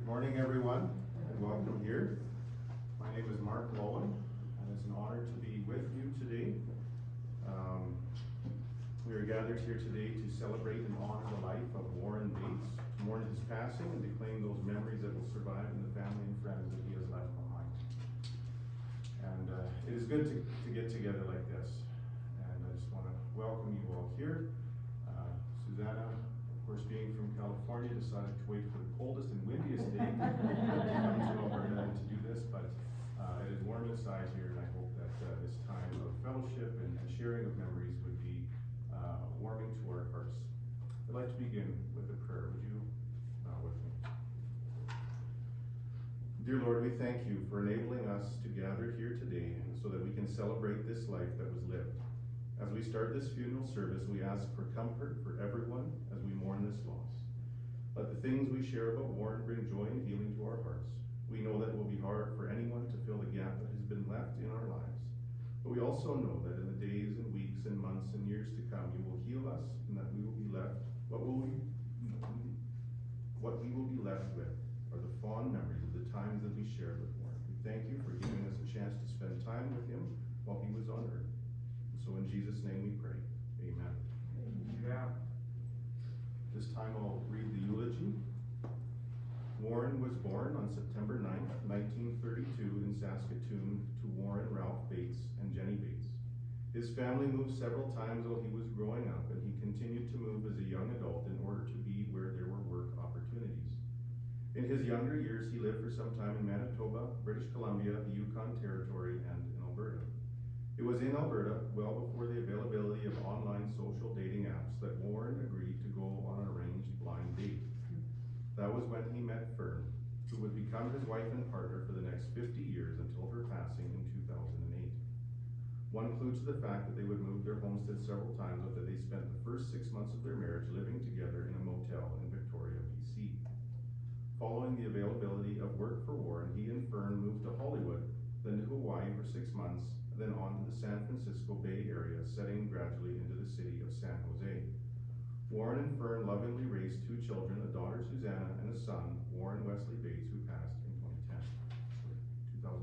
Morning, everyone, and welcome here. My name is Mark Lowen, and it's an honor to be with you today. We are gathered here today to celebrate and honor the life of Warren Bates, to mourn his passing and to claim those memories that will survive in the family and friends that he has left behind. And it is good to get together like this, and I just want to welcome you all here. Susanna, of course, being from California, decided to wait for the coldest and windiest day to come to Alberta and to do this, but it is warm inside here, and I hope that this time of fellowship and sharing of memories would be warming to our hearts. I'd like to begin with a prayer. Would you bow with me? Dear Lord, we thank you for enabling us to gather here today so that we can celebrate this life that was lived. As we start this funeral service, we ask for comfort for everyone as we mourn this loss. Let the things we share about Warren bring joy and healing to our hearts. We know that it will be hard for anyone to fill the gap that has been left in our lives. But we also know that in the days and weeks and months and years to come, you will heal us, and that we will be left, what we will be left with are the fond memories of the times that we shared with Warren. We thank you for giving us a chance to spend time with him while he was on earth. So in Jesus' name we pray. Amen. Yeah. This time I'll read the eulogy. Warren was born on September 9th, 1932 in Saskatoon to Warren Ralph Bates and Jenny Bates. His family moved several times while he was growing up, and he continued to move as a young adult in order to be where there were work opportunities. In his younger years, he lived for some time in Manitoba, British Columbia, the Yukon Territory, and in Alberta. It was in Alberta, well before the availability of online social dating apps, that Warren agreed to go on an arranged blind date. That was when he met Fern, who would become his wife and partner for the next 50 years until her passing in 2008. One clue to the fact that they would move their homestead several times was that they spent the first 6 months of their marriage living together in a motel in Victoria, BC. Following the availability of work for Warren, he and Fern moved to Hollywood, then to Hawaii for 6 months, then on to the San Francisco Bay Area, setting gradually into the city of San Jose. Warren and Fern lovingly raised 2 children, a daughter Susanna and a son, Warren Wesley Bates, who passed in 2001.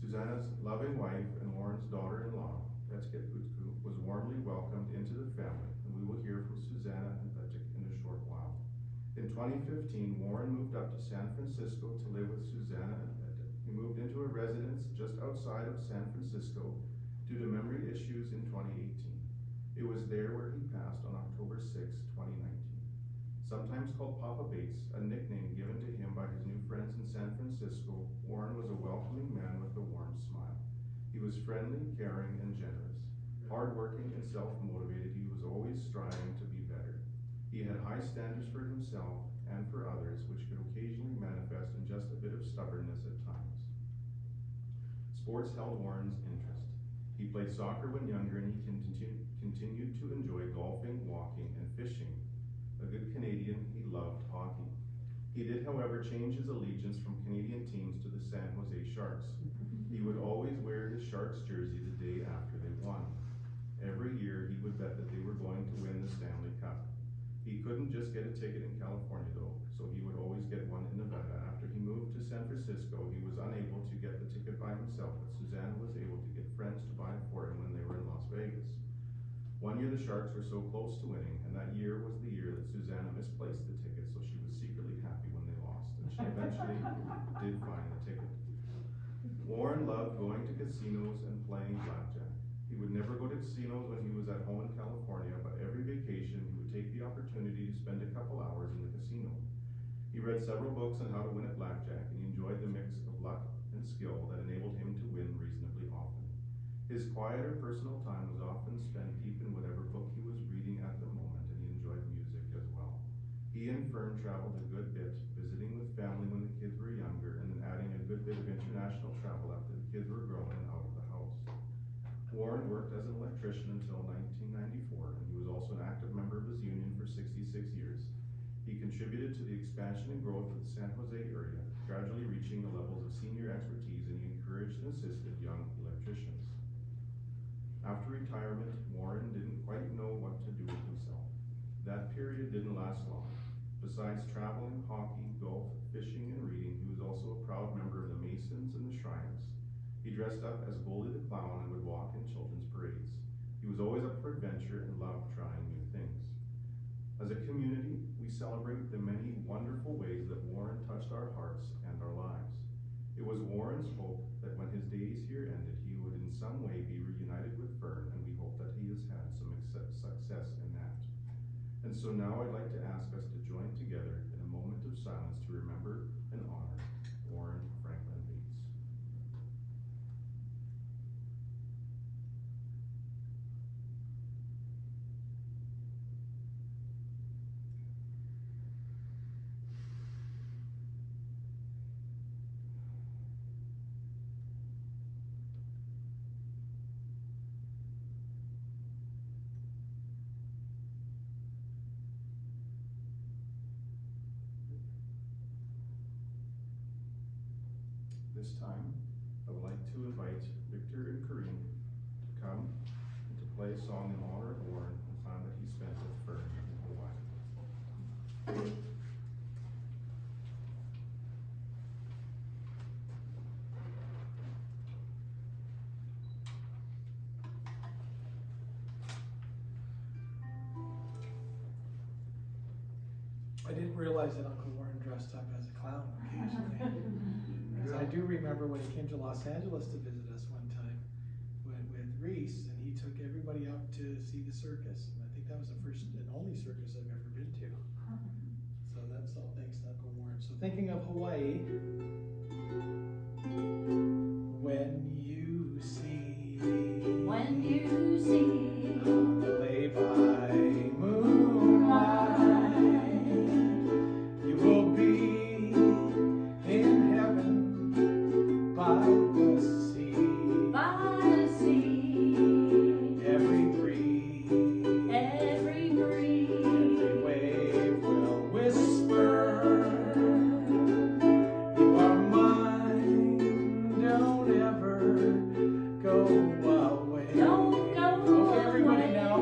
Susanna's loving wife and Warren's daughter-in-law, Petchket Putku, was warmly welcomed into the family, and we will hear from Susanna and Petchket in a short while. In 2015, Warren moved up to San Francisco to live with Susanna and Petchket. He moved into a residence just outside of San Francisco due to memory issues in 2018. It was there where he passed on October 6, 2019. Sometimes called Papa Bates, a nickname given to him by his new friends in San Francisco, Warren was a welcoming man with a warm smile. He was friendly, caring, and generous. Hardworking and self-motivated, he was always striving to be better. He had high standards for himself and for others, which could occasionally manifest in just a bit of stubbornness at times. Sports held Warren's interest. He played soccer when younger, and he continued to enjoy golfing, walking, and fishing. A good Canadian, he loved hockey. He did, however, change his allegiance from Canadian teams to the San Jose Sharks. He would always wear his Sharks jersey the day after they won. Every year, he would bet that they were going to win the Stanley Cup. He couldn't just get a ticket in California, though, so he would always get one in Nevada. After he moved to San Francisco, he was unable to get the ticket by himself, but Susanna was able to get friends to buy it for him when they were in Las Vegas. One year the Sharks were so close to winning, and that year was the year that Susanna misplaced the ticket, so she was secretly happy when they lost, and she eventually did find the ticket. Warren loved going to casinos and playing blackjack. He would never go to casinos when he was at home in California, but every vacation he would take the opportunity to spend a couple hours in the casino. He read several books on how to win at blackjack, and he enjoyed the mix of luck and skill that enabled him to win reasonably often. His quieter personal time was often spent deep in whatever book he was reading at the moment, and he enjoyed music as well. He and Fern traveled a good bit, visiting with family when the kids were younger, and then adding a good bit of international travel after the kids were grown and out of the house. Warren worked as an electrician until 1994, and he was also an active member of his union for 66 years. He contributed to the expansion and growth of the San Jose area, gradually reaching the levels of senior expertise, and he encouraged and assisted young electricians. After retirement, Warren didn't quite know what to do with himself. That period didn't last long. Besides traveling, hockey, golf, fishing, and reading, he was also a proud member of the Masons and the Shriners. He dressed up as Goldie the Clown and would walk in children's parades. He was always up for adventure and loved trying new things. As a community, we celebrate the many wonderful ways that Warren touched our hearts and our lives. It was Warren's hope that when his days here ended, he would in some way be reunited with Fern, and we hope that he has had some success in that. And so now I'd like to ask us to join together in a moment of silence to remember and honor Warren Franklin Bates. This time, I would like to invite Victor and Corinne to come and to play a song in honor of Warren, the time that he spent with Fern in Hawaii. I didn't realize that Uncle Warren dressed up as a clown occasionally. Because I do remember when he came to Los Angeles to visit us one time with Reese, and he took everybody out to see the circus. And I think that was the first and only circus I've ever been to. So that's all thanks to Uncle Warren. So thinking of Hawaii, when you see on the lay-by moonlight, you will be in heaven by the sea. Every wave will whisper, you are mine, don't ever go away. Okay, everybody now.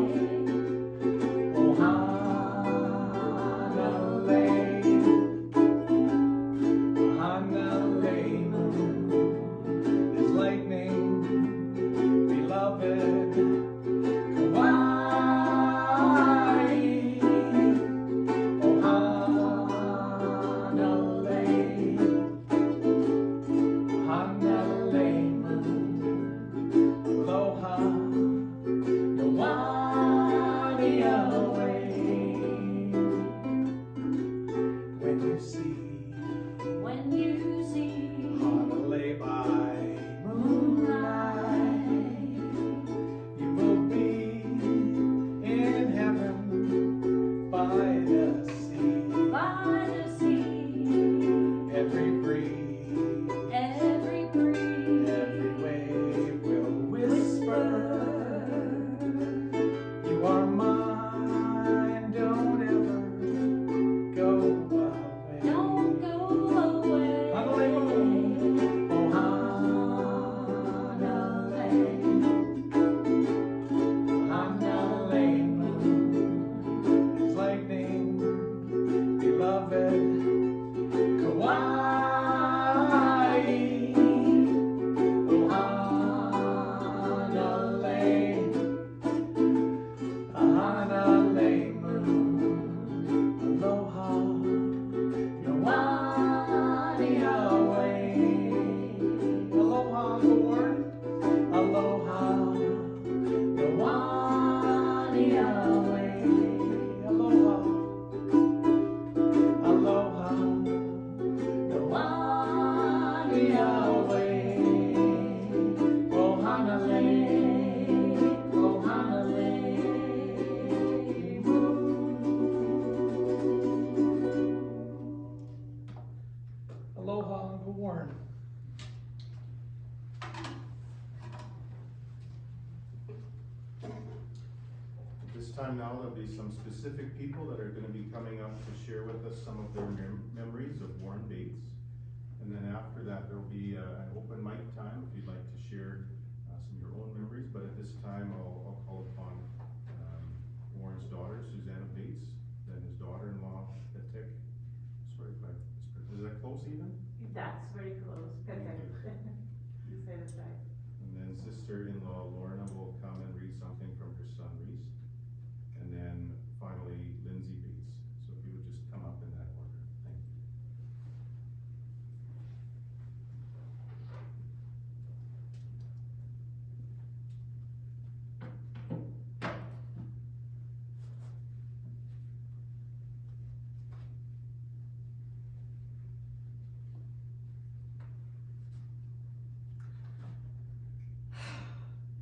Aloha, Uncle Warren. This time now, there'll be some specific people that are going to be coming up to share with us some of their memories of Warren Bates. And then after that, there'll be an open mic time if you'd like to share some of your own memories. But at this time, I'll call upon Warren's daughter, Susanna Bates, then his daughter-in-law, Patrick, close even? That's very close, perfect. You say that's right. And then sister-in-law Lorna will come and read something from her son Reese. And then finally Lindsay Bates. So if you would just come up in that order, thank you.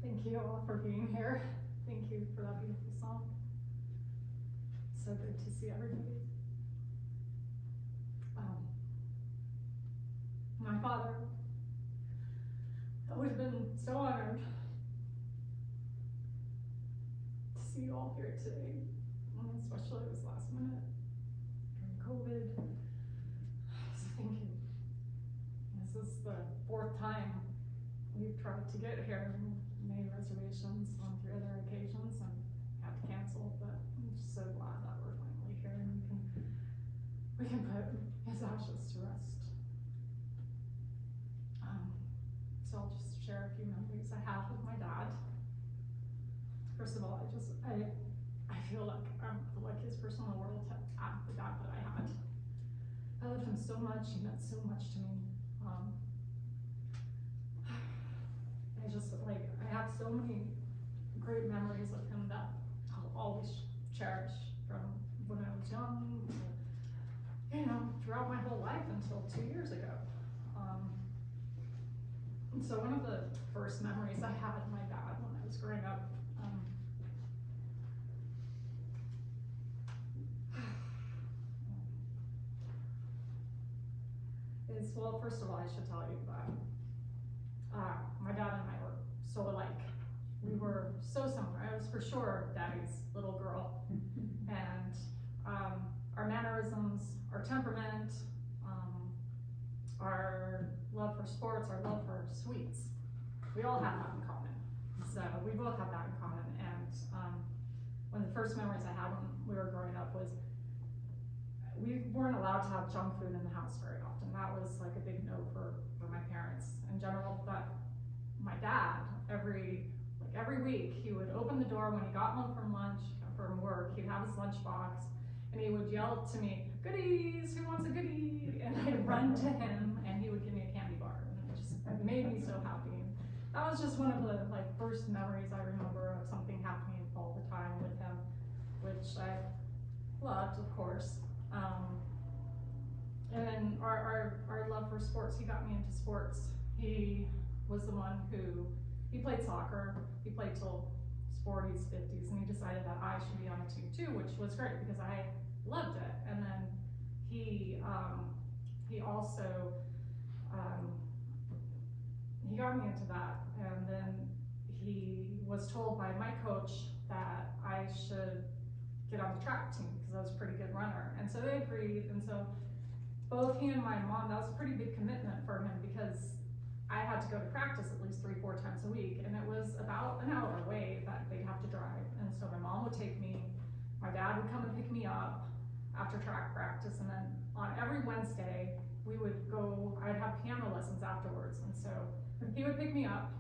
Thank you all for being here. Thank you for that beautiful song. So good to see everybody. My father, I would have been so honored to see you all here today, especially this last minute during COVID. So thank you. This is the 4th time we've tried to get here and made reservations on 3 other occasions and had to cancel, but I'm just so glad that we're finally here and we can put his ashes to rest. So I'll just share a few memories I have with my dad. First of all, I feel like his personal world had the dad that I had. I loved him so much, he meant so much to me. I have so many great memories of him that I'll always cherish from when I was young, throughout my whole life until 2 years ago. And so one of the first memories I had of my dad when I was growing up, is, well, first of all, I should tell you that my dad and I were so alike. We were so similar. I was for sure Daddy's little girl. And our mannerisms, our temperament, our love for sports, our love for sweets, we all had that in common. So we both had that in common. And one of the first memories I had when we were growing up was we weren't allowed to have junk food in the house very often. That was like a big no for my parents in general. But my dad, every week, he would open the door when he got home from work, he'd have his lunchbox, and he would yell to me, "Goodies, who wants a goodie?" And I'd run to him, and he would give me a candy bar, and it made me so happy. That was just one of the first memories I remember of something happening all the time with him, which I loved, of course. And then our love for sports, he got me into sports. He was the one who, he played soccer, he played till his 40s, 50s, and he decided that I should be on a team too, which was great because I loved it. And then he also, he got me into that, and then he was told by my coach that I should get on the track team because I was a pretty good runner. And so they agreed, and so both he and my mom, that was a pretty big commitment for him because I had to go to practice at least 3-4 times a week, and it was about an hour away that they'd have to drive. And so my mom would take me, my dad would come and pick me up after track practice, and then on every Wednesday, we would go, I'd have piano lessons afterwards, and so he would pick me up,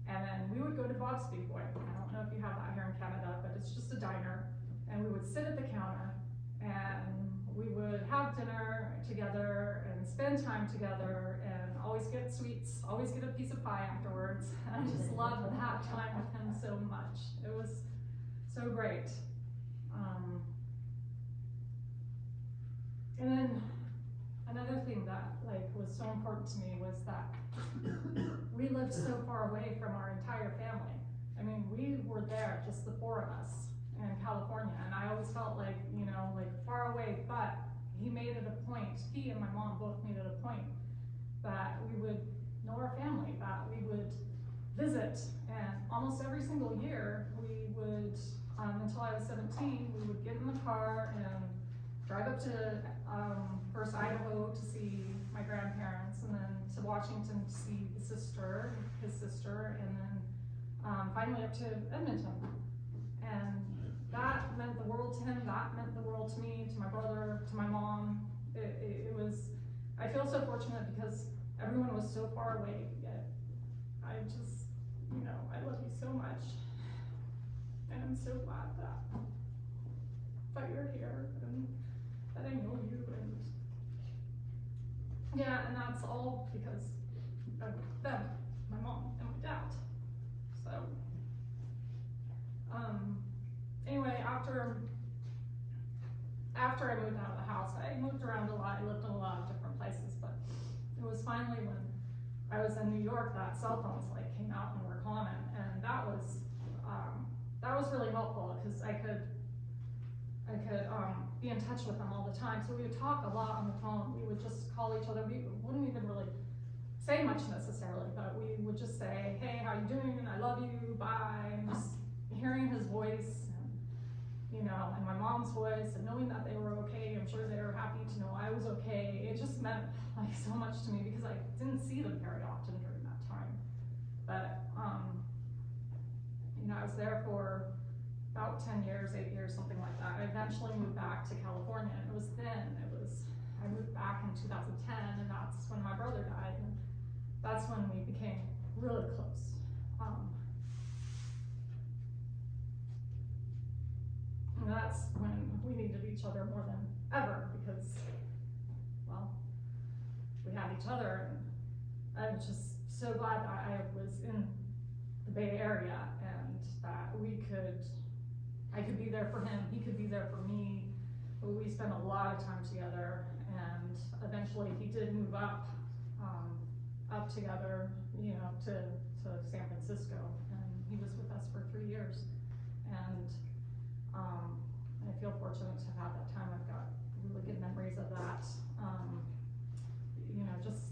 and then we would go to Bob's Speedway. I don't know if you have that here in Canada, but it's just a diner, and we would sit at the counter, and we would have dinner together and spend time together and always get sweets, always get a piece of pie afterwards. I just loved that time with him so much. It was so great. And then another thing that was so important to me was that we lived so far away from our entire family. I mean, we were there, just the 4 of us in California, and I always felt far away, but he made it a point, he and my mom both made it a point that we would know our family, that we would visit, and almost every single year we would, until I was 17, we would get in the car and drive up to first Idaho to see my grandparents, and then to Washington to see his sister, and then finally up to Edmonton. And that meant the world to him, that meant the world to me, to my brother, to my mom. It was I feel so fortunate because everyone was so far away, yet I just, you know, I love you so much. And I'm so glad that you're here and that I know you, and yeah, and that's all because of them, my mom and my dad. So, anyway, after I moved out of the house, I moved around a lot. I lived in a lot of different places, but it was finally when I was in New York that cell phones like came out and were common, and that was really helpful because I could be in touch with them all the time. So we would talk a lot on the phone. We would just call each other. We wouldn't even really say much necessarily, but we would just say, hey, how you doing? I love you, bye. And just hearing his voice, and, you know, and my mom's voice, and knowing that they were okay. I'm sure they were happy to know I was okay. It just meant like so much to me because I didn't see them very often during that time. But, you know, I was there for about 10 years, 8 years, something like that. I eventually moved back to California, and I moved back in 2010, and that's when my brother died, and that's when we became really close. And that's when we needed each other more than ever because, well, we had each other, and I'm just so glad that I was in the Bay Area and that I could be there for him, he could be there for me. We spent a lot of time together, and eventually he did move up together, you know, to San Francisco, and he was with us for 3 years. And I feel fortunate to have that time. I've got really good memories of that. You know, just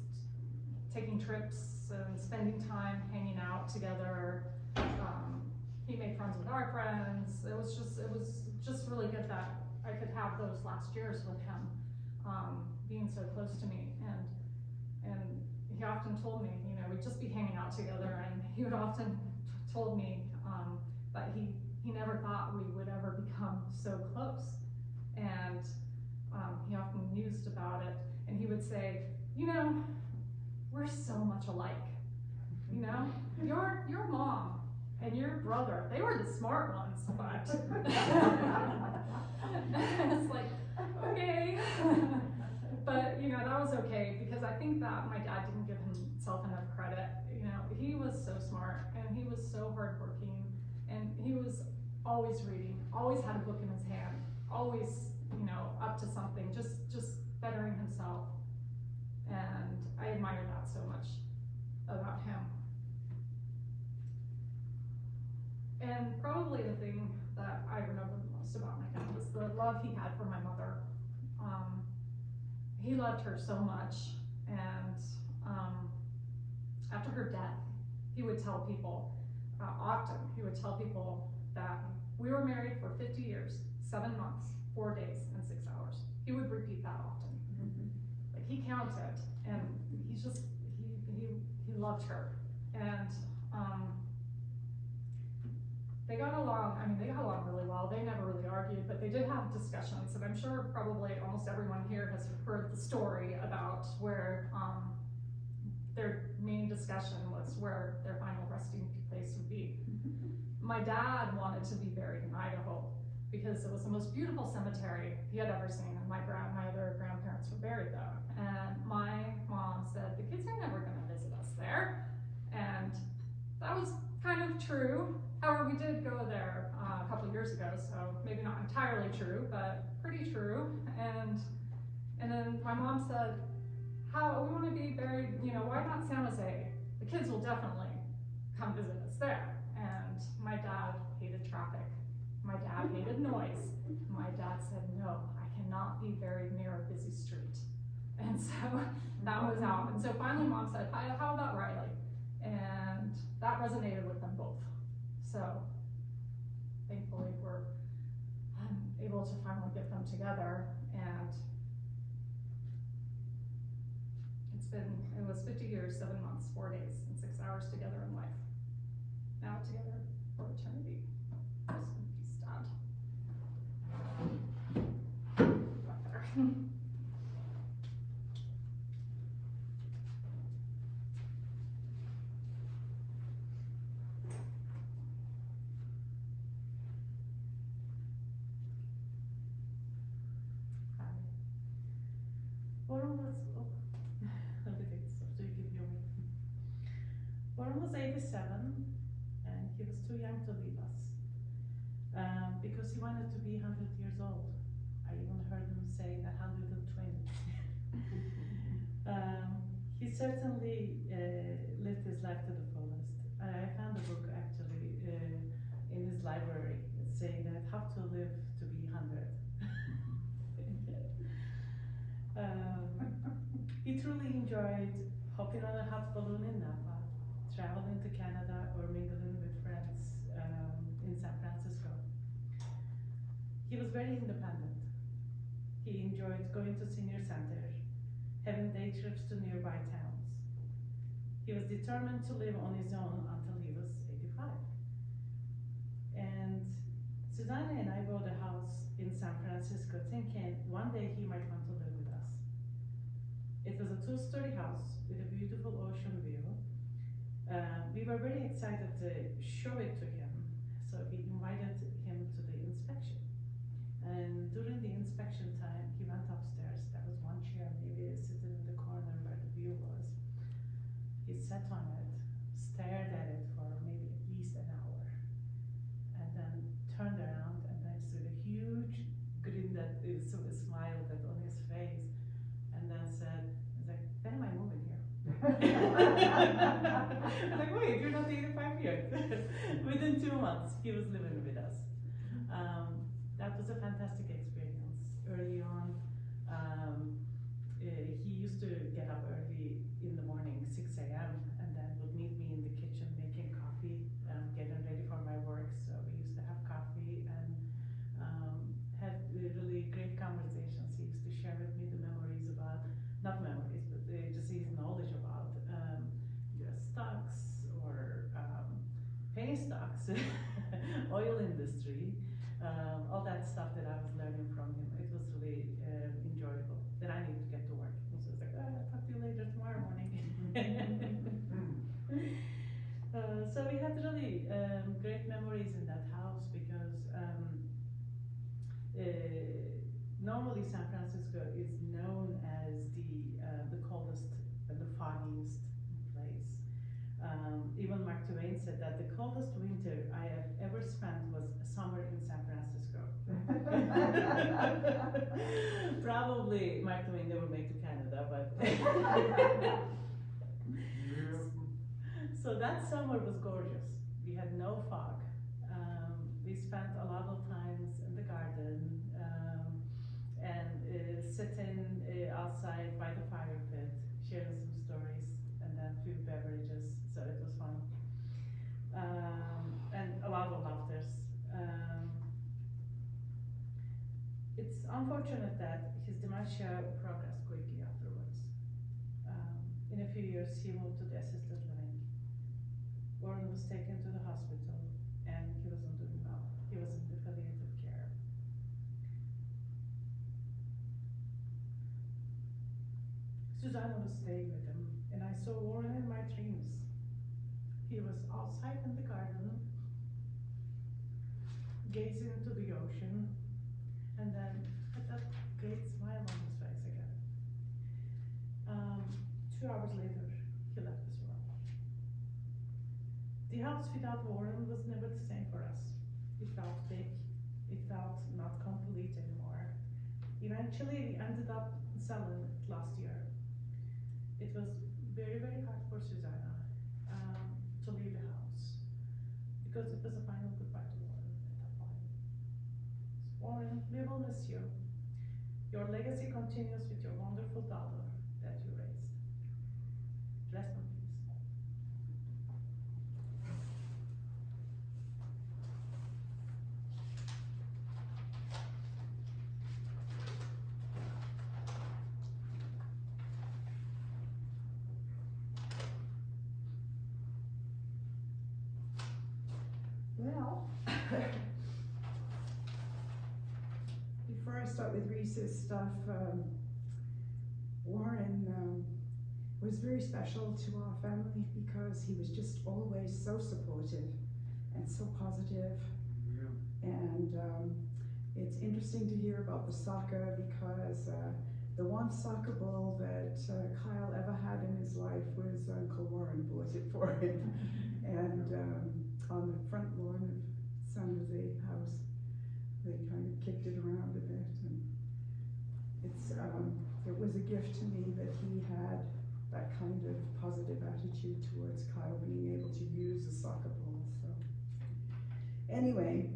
taking trips and spending time hanging out together. He made friends with our friends. It was just really good that I could have those last years with him, being so close to me. And he often told me, you know, we'd just be hanging out together, and he would often told me that he never thought we would ever become so close. And he often mused about it, and he would say, you know, we're so much alike. You know, your mom and your brother, they were the smart ones, but it's like, okay. But, you know, that was okay because I think that my dad didn't give himself enough credit. You know, he was so smart, and he was so hardworking, and he was always reading, always had a book in his hand, always, you know, up to something, just bettering himself. And I admire that so much about him. And probably the thing that I remember the most about my dad was the love he had for my mother. He loved her so much, and after her death, he would tell people, often, he would tell people that we were married for 50 years, 7 months, 4 days, and 6 hours. He would repeat that often. Mm-hmm. Like, he counted, and he loved her. And they got along really well. They never really argued, but they did have discussions, and I'm sure probably almost everyone here has heard the story about where their main discussion was where their final resting place would be. My dad wanted to be buried in Idaho because it was the most beautiful cemetery he had ever seen, and my other grandparents were buried there. And my mom said, the kids are never gonna visit us there. And that was kind of true. However, we did go there a couple years ago, so maybe not entirely true, but pretty true. And then my mom said, we want to be buried, you know, why not San Jose? The kids will definitely come visit us there. And my dad hated traffic. My dad hated noise. My dad said, no, I cannot be buried near a busy street. And so that was out. And so finally mom said, how about Riley? And that resonated with them both. So thankfully we're able to finally get them together. And it was 50 years, 7 months, 4 days, and 6 hours together in life. Now together for eternity. Rest in peace, Dad. Up there. Warren was, oh, everything, so you can hear me. Warren was 87, and he was too young to leave us, because he wanted to be 100 years old. I even heard him say 120. He certainly lived his life to the fullest. I found a book actually in his library saying that how to live to be 100. He truly enjoyed hopping on a hot balloon in Napa, traveling to Canada, or mingling with friends in San Francisco. He was very independent. He enjoyed going to senior center, having day trips to nearby towns. He was determined to live on his own until he was 85. And Susanna and I bought a house in San Francisco thinking one day he might want to live with us. It was a 2-story house with a beautiful ocean view. We were very excited to show it to him, so we invited him to the inspection. And during the inspection time, he went upstairs. There was one chair, maybe sitting in the corner where the view was. He sat on it, stared at it for maybe at least an hour, and then turned around and I saw a huge grin that is a smile that on his face, and then said, "When am I moving here?" I'm like, wait, you're not 85 yet. Within 2 months, he was living with us. That was a fantastic experience. Early on, he used to get up early in the morning, 6 a.m., and then would meet me in the kitchen making coffee, getting ready for my work. So we used to have coffee and had really great conversations. He used to share with me the memories about, not memories, but just his knowledge about stocks or penny stocks, oil industry. All that stuff that I was learning from him, it was really enjoyable. Then I need to get to work. And so I was like, I'll talk to you later tomorrow morning. So we had really great memories in that house because normally San Francisco is known as the coldest and the foggiest place. Even Mark Twain said that the coldest winter I have ever spent was a summer in San Francisco. Probably Mark Twain never made to Canada, but so that summer was gorgeous. We had no fog. We spent a lot of times in the garden and sitting outside by the fire pit, sharing some stories, and then few beverages. So it was fun, and a lot of laughters. It's unfortunate that his dementia progressed quickly afterwards. In a few years, he moved to the assisted living. Warren was taken to the hospital, and he wasn't doing well. He was in the palliative care. Susanna was staying with him, and I saw Warren in my dreams. He was outside in the garden, gazing into the ocean, and then had that great smile on his face again. 2 hours later, he left this world. The house without Warren was never the same for us. It felt big, it felt not complete anymore. Eventually, we ended up selling it last year. It was very, very hard for Susanna to leave the house because it was a final goodbye to Warren at that point. Warren, we will miss you. Your legacy continues with your wonderful daughter that you raised. Rest in peace. Well, before I start with Reese's stuff, Warren was very special to our family because he was just always so supportive and so positive. Yeah. And it's interesting to hear about the soccer because The one soccer ball that Kyle ever had in his life was Uncle Warren bought it for him. And on the front lawn of San Jose house, they kind of kicked it around a bit. And it was a gift to me that he had that kind of positive attitude towards Kyle being able to use a soccer ball. So anyway,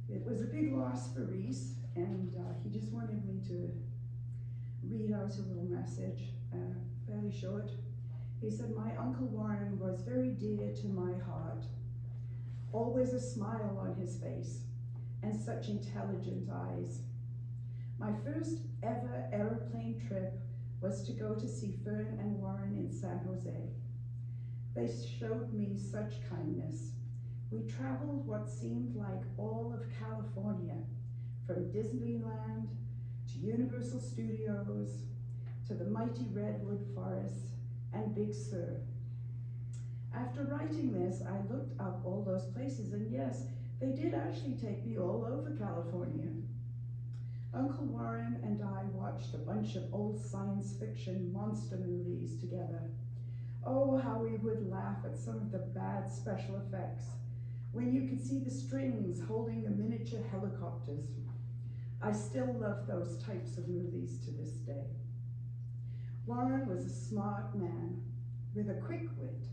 it was a big loss for Reese, and he just wanted me to read out a little message, fairly short. He said, "My Uncle Warren was very dear to my heart, always a smile on his face, and such intelligent eyes. My first ever aeroplane trip was to go to see Fern and Warren in San Jose. They showed me such kindness. We traveled what seemed like all of California, from Disneyland to Universal Studios to the mighty redwood forests and Big Sur. After writing this, I looked up all those places, and yes, they did actually take me all over California. Uncle Warren and I watched a bunch of old science fiction monster movies together. Oh, how we would laugh at some of the bad special effects, when you could see the strings holding the miniature helicopters. I still love those types of movies to this day. Warren was a smart man with a quick wit,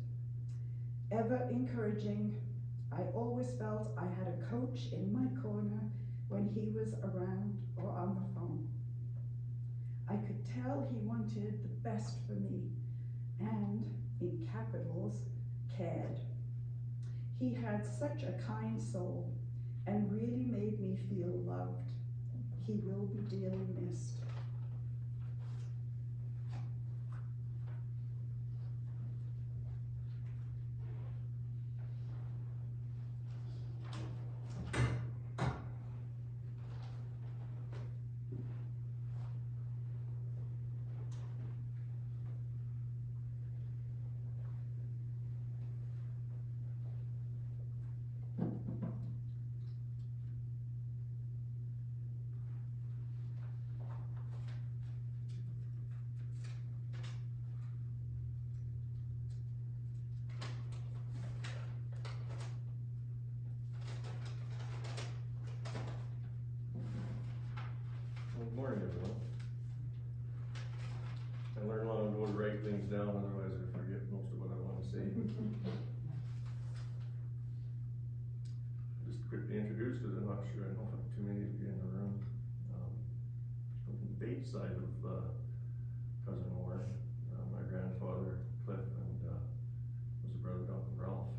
ever encouraging. I always felt I had a coach in my corner when he was around or on the phone. I could tell he wanted the best for me and, in capitals, cared. He had such a kind soul and really made me feel loved. He will be dearly missed." Good morning, everyone. I learned long ago to write things down, otherwise I forget most of what I want to say. Just quickly introduce, because I'm not sure I don't have too many of you in the room. From the Bates side of Cousin Warren, my grandfather Cliff and was a brother to Uncle Ralph.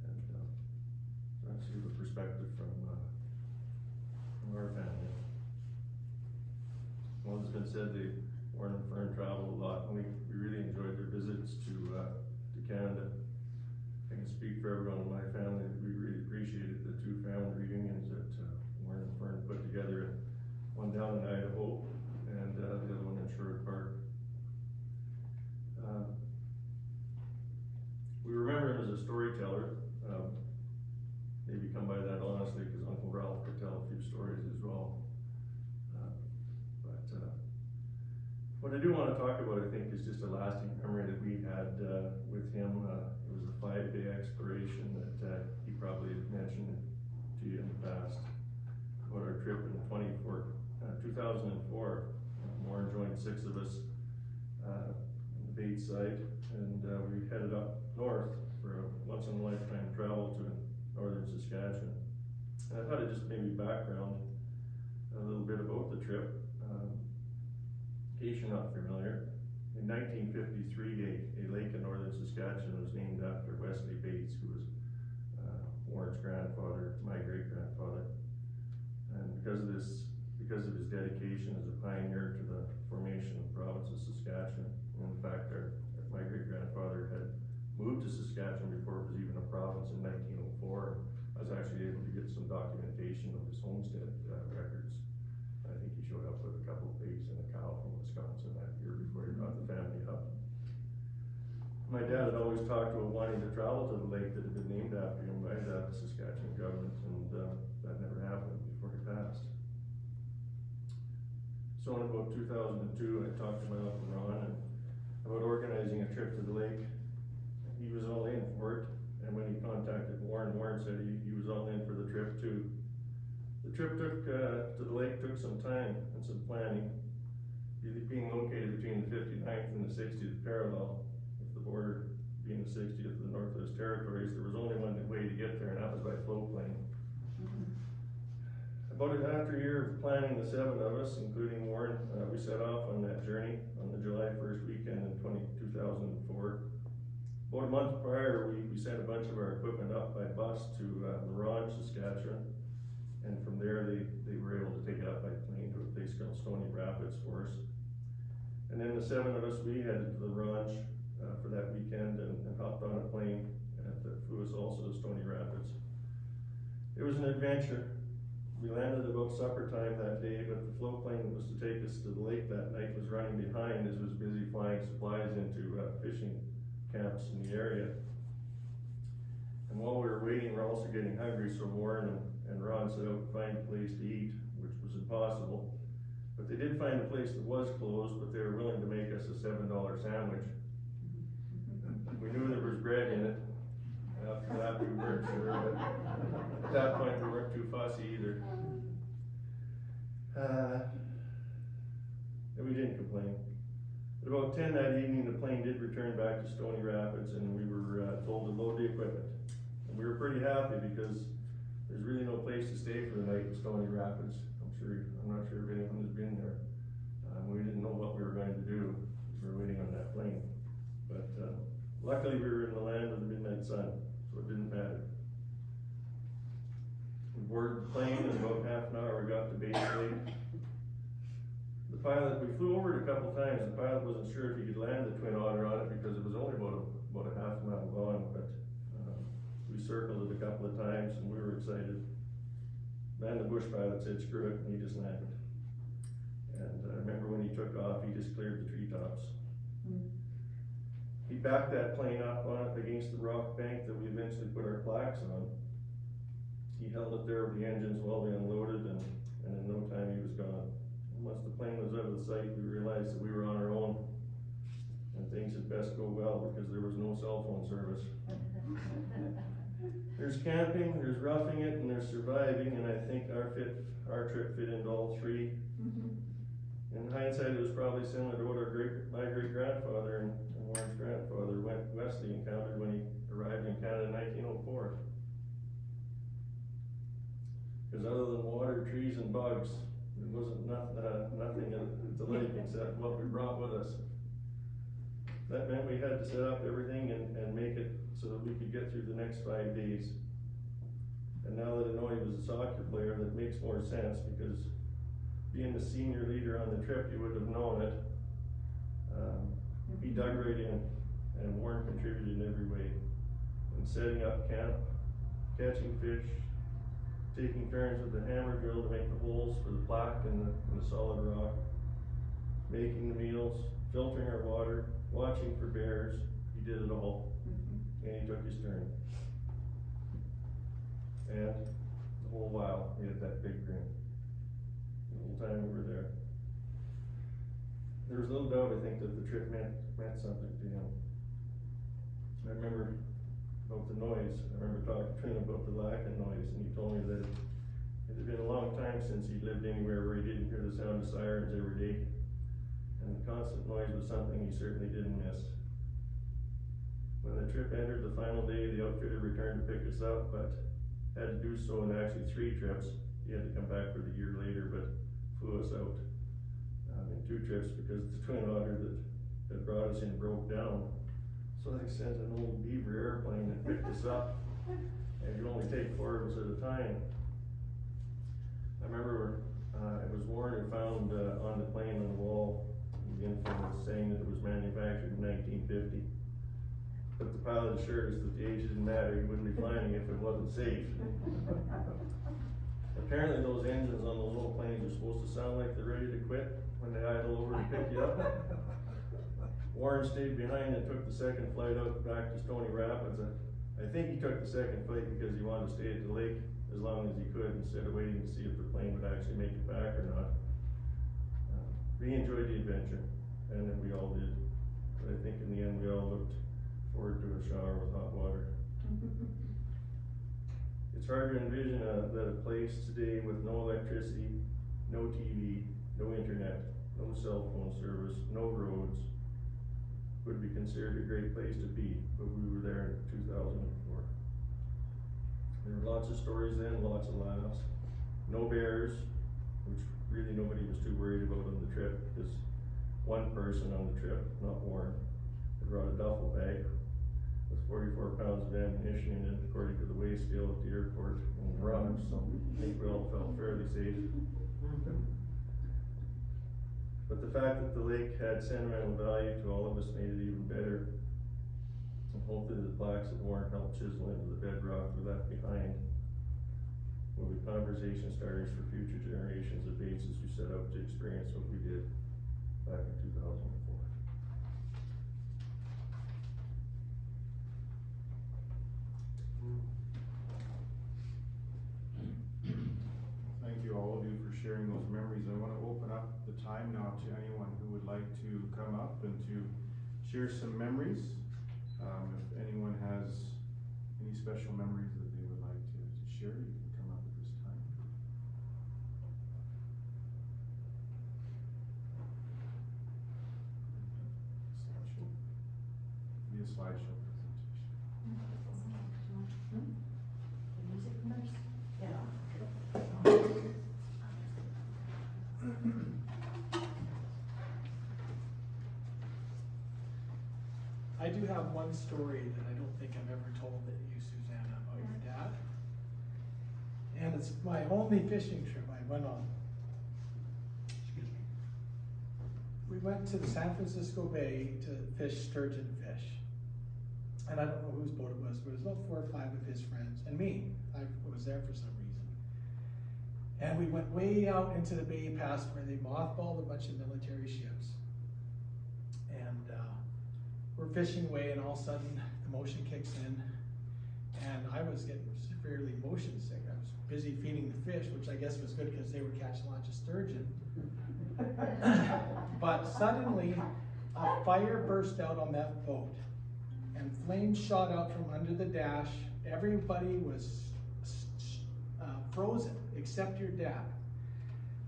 And so that's a perspective from our family. Well, it's been said, the Warren and Fern traveled a lot, and we really enjoyed their visits to Canada. I can speak for everyone in my family that we really appreciated the two family reunions that Warren and Fern put together, one down in Idaho and the other one in Sherwood Park. We remember him as a storyteller. Maybe come by that honestly, because Uncle Ralph could tell a few stories as well. What I do want to talk about, I think, is just a lasting memory that we had with him. It was a 5-day exploration that he probably had mentioned to you in the past about our trip in 2004. Warren joined 6 of us on the Bates side, and we headed up north for a once-in-a-lifetime travel to northern Saskatchewan. And I thought I'd just maybe background a little bit about the trip. In case you're not familiar, in 1953, a lake in northern Saskatchewan was named after Wesley Bates, who was Warren's grandfather, my great-grandfather. And because of his dedication as a pioneer to the formation of the province of Saskatchewan, and in fact, my great-grandfather had moved to Saskatchewan before it was even a province in 1904. I was actually able to get some documentation of his homestead records. I think he showed up with a couple of pigs and a cow from Wisconsin that year before he brought the family up. My dad had always talked about wanting to travel to the lake that had been named after him by the Saskatchewan government, and that never happened before he passed. So in about 2002, I talked to my uncle Ron about organizing a trip to the lake. He was all in for it, and when he contacted Warren said he was all in for the trip too. The trip to the lake took some time and some planning. Being located between the 59th and the 60th parallel, with the border being the 60th of the Northwest Territories, there was only one way to get there, and that was by floatplane. About after a year of planning, the 7 of us, including Warren, we set off on that journey on the July 1st weekend in 2004. About a month prior, we sent a bunch of our equipment up by bus to La Ronge, Saskatchewan, and from there they were able to take it up by plane to a place called Stony Rapids for us. And then the 7 of us, we headed to La Ronge for that weekend and hopped on a plane that flew us also to Stony Rapids. It was an adventure. We landed about supper time that day, but the float plane that was to take us to the lake that night was running behind as it was busy flying supplies into fishing camps in the area. And while we were waiting, we're also getting hungry, so Warren and Ron set out to find a place to eat, which was impossible. But they did find a place that was closed, but they were willing to make us a $7 sandwich. We knew there was bread in it. After that, we weren't sure, but at that point, we weren't too fussy either. And we didn't complain. At about 10 that evening, the plane did return back to Stony Rapids, and we were told to load the equipment. And we were pretty happy because there's really no place to stay for the night in Stony Rapids. I'm not sure if anyone has been there. We didn't know what we were going to do as we were waiting on that plane. But luckily, we were in the land of the midnight sun, so it didn't matter. We boarded the plane, and in about half an hour, we got to Base Lake. The pilot, we flew over it a couple times. The pilot wasn't sure if he could land the Twin Otter on it because it was only about a half mile long, but we circled it a couple of times, and we were excited. Then the bush pilot said, screw it, and he just landed. And I remember when he took off, he just cleared the treetops. He backed that plane up on it against the rock bank that we eventually put our plaques on. He held it there with the engines while we unloaded, and in no time he was gone. And once the plane was out of the sight, we realized that we were on our own, and things had best go well because there was no cell phone service. There's camping, there's roughing it, and there's surviving, and I think our trip fit into all three. In hindsight, it was probably similar to what my great-grandfather and Warren's grandfather, Wesley, encountered when he arrived in Canada in 1904. Because other than water, trees, and bugs, there wasn't nothing at the lake except what we brought with us. That meant we had to set up everything and make it so that we could get through the next 5 days. And now that I know he was a soccer player, that makes more sense because being the senior leader on the trip, you would have known it. He dug right in, and Warren contributed in every way. In setting up camp, catching fish, taking turns with the hammer drill to make the holes for the plaque in the solid rock, making the meals, filtering our water, watching for bears. He did it all, and he took his turn. And the whole while, he had that big grin. The whole time we were there. There was little doubt, I think, that the trip meant something to him. I remember about the noise. I remember talking to him about the lack of noise, and he told me that it had been a long time since he'd lived anywhere where he didn't hear the sound of sirens every day. And the constant noise was something he certainly didn't miss. When the trip entered the final day, the outfitter returned to pick us up, but had to do so in actually 3 trips. He had to come back for the year later, but flew us out in 2 trips because the Twin Otter that brought us in broke down. So they sent an old Beaver airplane that picked us up, and you could only take 4 of us at a time. I remember it was Warren who found on the plane on the wall the infamous saying that it was manufactured in 1950. But the pilot assured us that the age didn't matter, he wouldn't be flying if it wasn't safe. Apparently those engines on those little planes are supposed to sound like they're ready to quit when they idle over to pick you up. Warren stayed behind and took the second flight out back to Stony Rapids. I think he took the second flight because he wanted to stay at the lake as long as he could instead of waiting to see if the plane would actually make it back or not. we enjoyed the adventure, and we all did. But I think in the end, we all looked forward to a shower with hot water. It's hard to envision that a place today with no electricity, no TV, no internet, no cell phone service, no roads, would be considered a great place to be, but we were there in 2004. There were lots of stories then, lots of laughs. No bears, which really nobody was too worried about on the trip, because one person on the trip, not Warren, had brought a duffel bag with 44 pounds of ammunition in it, according to the weigh scale at the airport in Toronto, so I think we all felt fairly safe. But the fact that the lake had sentimental value to all of us made it even better. And hopefully the plaques that Warren helped chisel into the bedrock we left behind will be conversation starters for future generations of Bates as we set out to experience what we did back in 2004. Thank you, all of you, for sharing those memories. I want to open up the time now to anyone who would like to come up and to share some memories. If anyone has any special memories that they would like to share, you can come up at this time. Slideshow. Be a slideshow presentation. I do have one story that I don't think I've ever told you, Susanna, about your dad. And it's my only fishing trip I went on. Excuse me. We went to the San Francisco Bay to fish sturgeon fish. And I don't know whose boat it was, but it was about 4 or 5 of his friends, and me. I was there for some reason. And we went way out into the bay past where they mothballed a bunch of military ships. And we're fishing away, and all of a sudden the motion kicks in, and I was getting severely motion sick. I was busy feeding the fish, which I guess was good because they were catching lots of sturgeon. But suddenly a fire burst out on that boat, and flames shot out from under the dash. Everybody was frozen except your dad.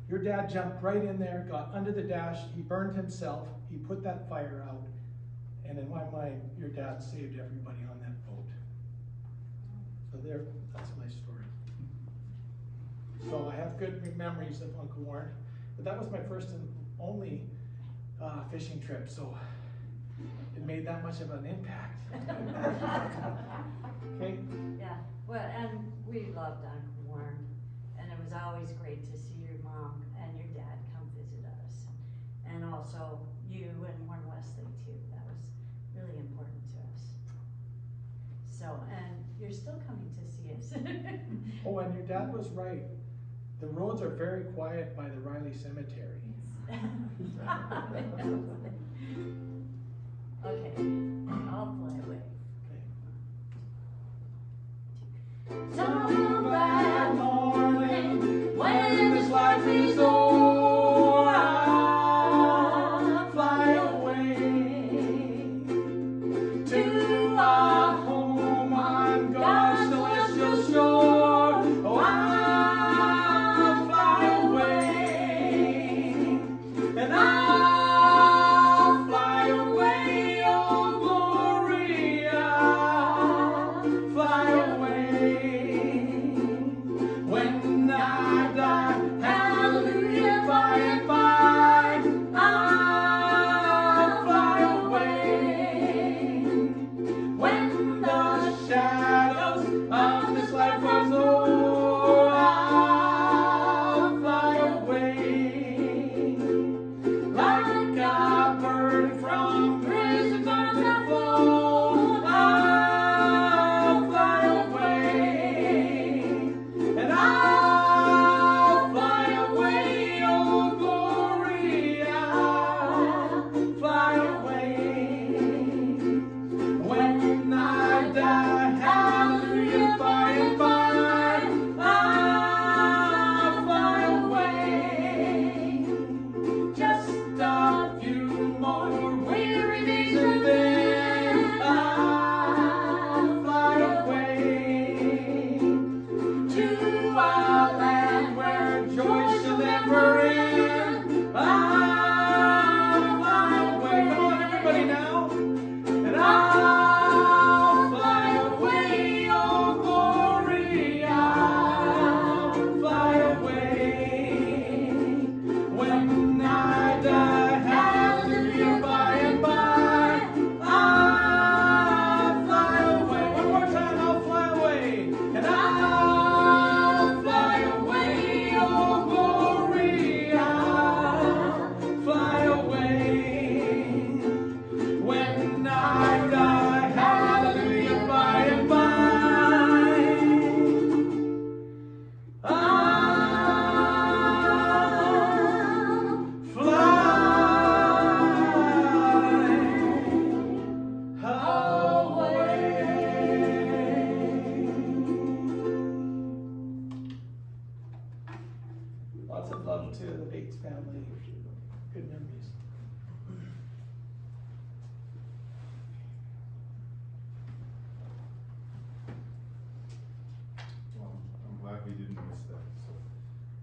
Your dad jumped right in there, got under the dash, he burned himself, he put that fire out, and in my mind, your dad saved everybody on that boat. So there, that's my story. So I have good memories of Uncle Warren, but that was my first and only fishing trip, so it made that much of an impact. Okay? Yeah, well, and we loved Uncle Warren, and it was always great to see your mom and your dad come visit us. And also you and Warren Wesley too, that was really important to us. So, and you're still coming to see us. Oh, and your dad was right. The roads are very quiet by the Riley Cemetery. Okay, I'll play away. Some bad morning, when this life is o'er, I'll fly away to our home on God's celestial shore. Oh, I'll fly away, and I'll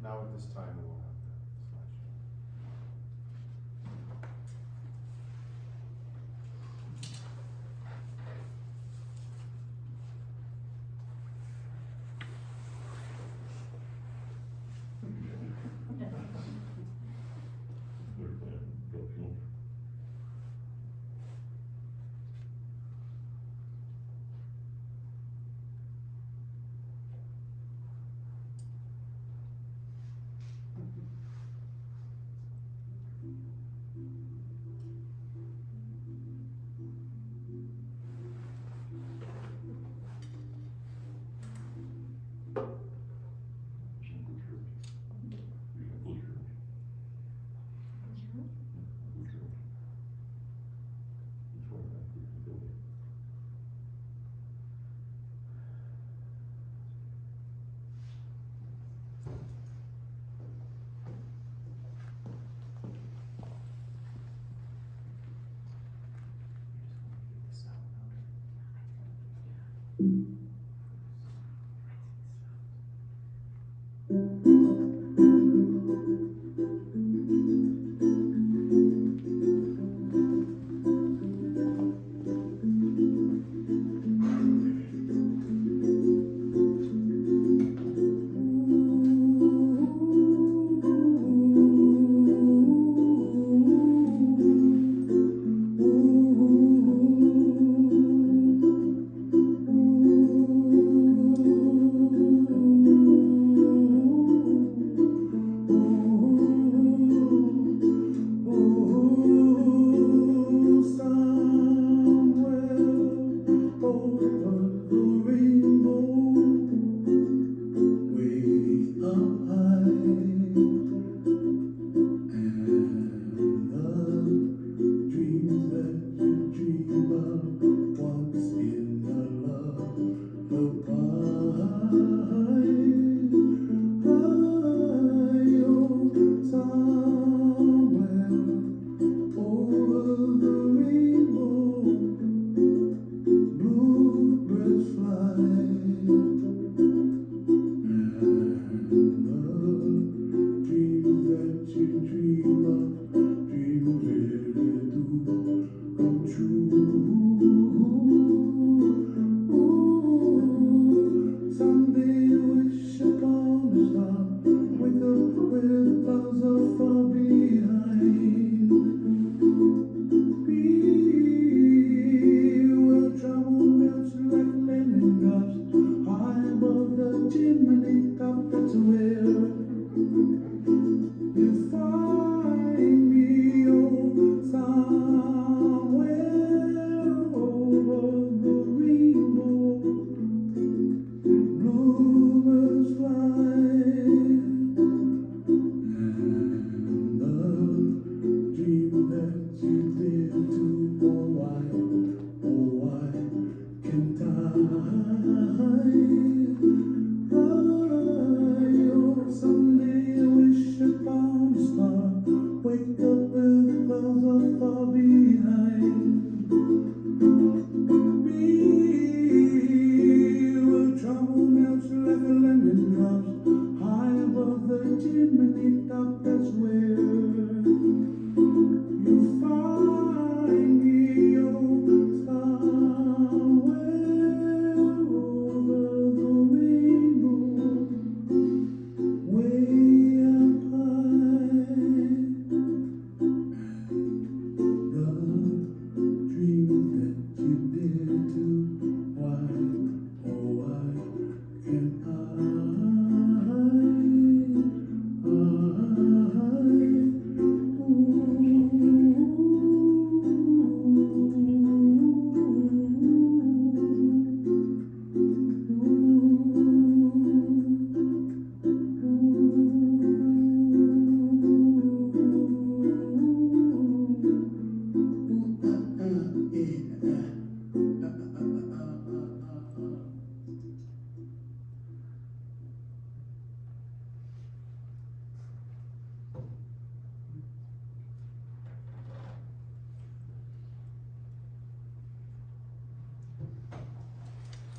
Now at this time, we will have the slideshow.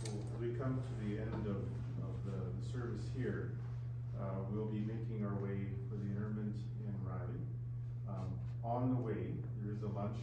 Well, as we come to the end of the service here, we'll be making our way for the interment in Riley. On the way, there is a lunch